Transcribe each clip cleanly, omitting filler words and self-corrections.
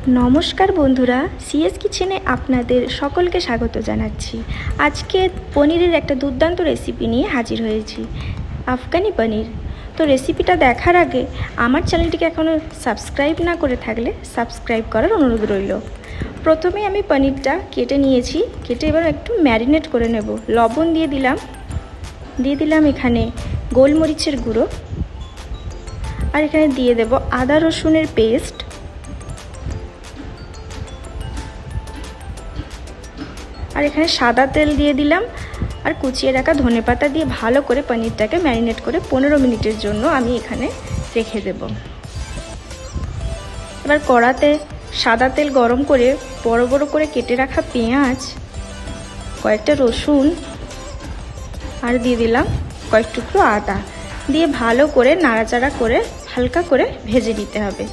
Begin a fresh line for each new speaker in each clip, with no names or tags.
নমস্কার বন্ধুরা, সিএস কিচেনে আপনাদের সকলকে স্বাগত জানাচ্ছি। আজকে পনিরের একটা দুর্দান্ত রেসিপি নিয়ে হাজির হয়েছি, আফগানি পনির। তো রেসিপিটা দেখার আগে আমার চ্যানেলটিকে এখনও সাবস্ক্রাইব না করে থাকলে সাবস্ক্রাইব করার অনুরোধ রইল। প্রথমে আমি পনিরটা কেটে নিয়েছি, কেটে এবার একটু ম্যারিনেট করে নেব। লবণ দিয়ে দিলাম এখানে গোলমরিচের গুঁড়ো, আর এখানে দিয়ে দেব আদা রসুনের পেস্ট, আর এখানে সাদা তেল দিয়ে দিলাম, আর কুচিয়ে রাখা ধনেপাতা দিয়ে ভালো করে পনিরটাকে ম্যারিনেট করে 15 মিনিটের জন্য আমি এখানে রেখে দেব। এবার কড়াতে সাদা তেল গরম করে বড় বড় করে কেটে রাখা পেঁয়াজ, কয়েকটা রসুন, আর দিয়ে দিলাম কয়েক টুকরো আদা দিয়ে ভালো করে নাড়াচাড়া করে হালকা করে ভেজে নিতে হবে।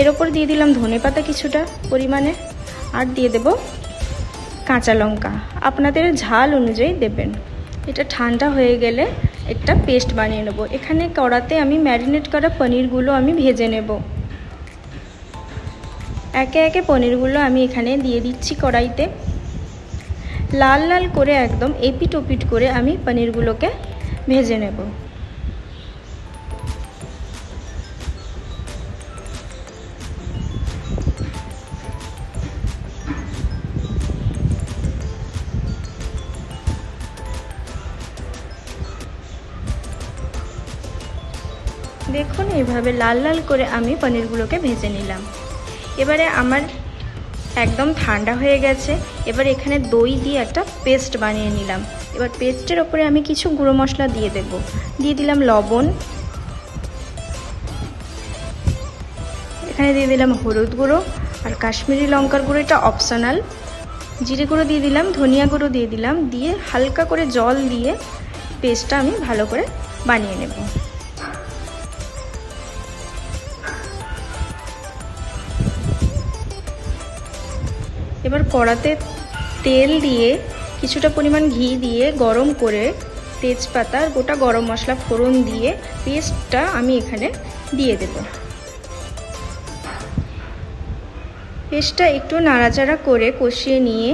এর ওপর দিয়ে দিলাম ধনেপাতা কিছুটা পরিমাণে, আর দিয়ে দেব কাঁচা লঙ্কা, আপনাদের ঝাল অনুযায়ী দেবেন। এটা ঠান্ডা হয়ে গেলে একটা পেস্ট বানিয়ে নেব। এখানে কড়াতে আমি ম্যারিনেট করা পনিরগুলো আমি ভেজে নেব। একে একে পনিরগুলো আমি এখানে দিয়ে দিচ্ছি কড়াইতে। লাল লাল করে একদম এপিট ওপিট করে আমি পনিরগুলোকে ভেজে নেব। দেখুন এইভাবে লাল লাল করে আমি পনিরগুলোকে ভেজে নিলাম। এবারে আমার একদম ঠান্ডা হয়ে গেছে। এবার এখানে দই দিয়ে একটা পেস্ট বানিয়ে নিলাম। এবার পেস্টের ওপরে আমি কিছু গুঁড়ো মশলা দিয়ে দেব। দিয়ে দিলাম লবণ, এখানে দিয়ে দিলাম হলুদ গুঁড়ো আর কাশ্মীরি লঙ্কার গুঁড়ো, এটা অপশনাল। জিরে গুঁড়ো দিয়ে দিলাম, ধনিয়া গুঁড়ো দিয়ে দিলাম, দিয়ে হালকা করে জল দিয়ে পেস্টটা আমি ভালো করে বানিয়ে নেব। এবার কড়াতে তেল দিয়ে কিছুটা পরিমাণ ঘি দিয়ে গরম করে তেজপাতা আর গোটা গরম মশলা ফোড়ন দিয়ে পেস্টটা আমি এখানে দিয়ে দেব। পেস্টটা একটু নাড়াচাড়া করে কষিয়ে নিয়ে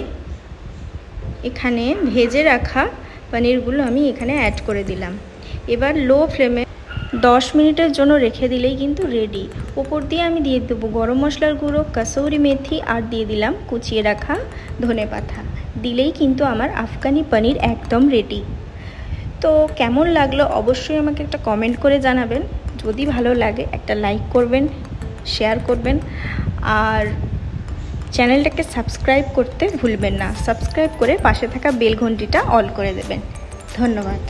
এখানে ভেজে রাখা পনিরগুলো আমি এখানে অ্যাড করে দিলাম। এবার লো ফ্লেমে 10 মিনিটের জন্য রেখে দিলেই কিন্তু রেডি। ওপর দিয়ে আমি দিয়ে দেবো গরম মশলার গুঁড়ো, কাসুরি মেথি, আর দিয়ে দিলাম কুচিয়ে রাখা ধনেপাতা। দিলেই কিন্তু আমার আফগানি পনির একদম রেডি। তো কেমন লাগলো অবশ্যই আমাকে একটা কমেন্ট করে জানাবেন। যদি ভালো লাগে একটা লাইক করবেন, শেয়ার করবেন, আর চ্যানেলটাকে সাবস্ক্রাইব করতে ভুলবেন না। সাবস্ক্রাইব করে পাশে থাকা বেল ঘন্টিটা অল করে দেবেন। ধন্যবাদ।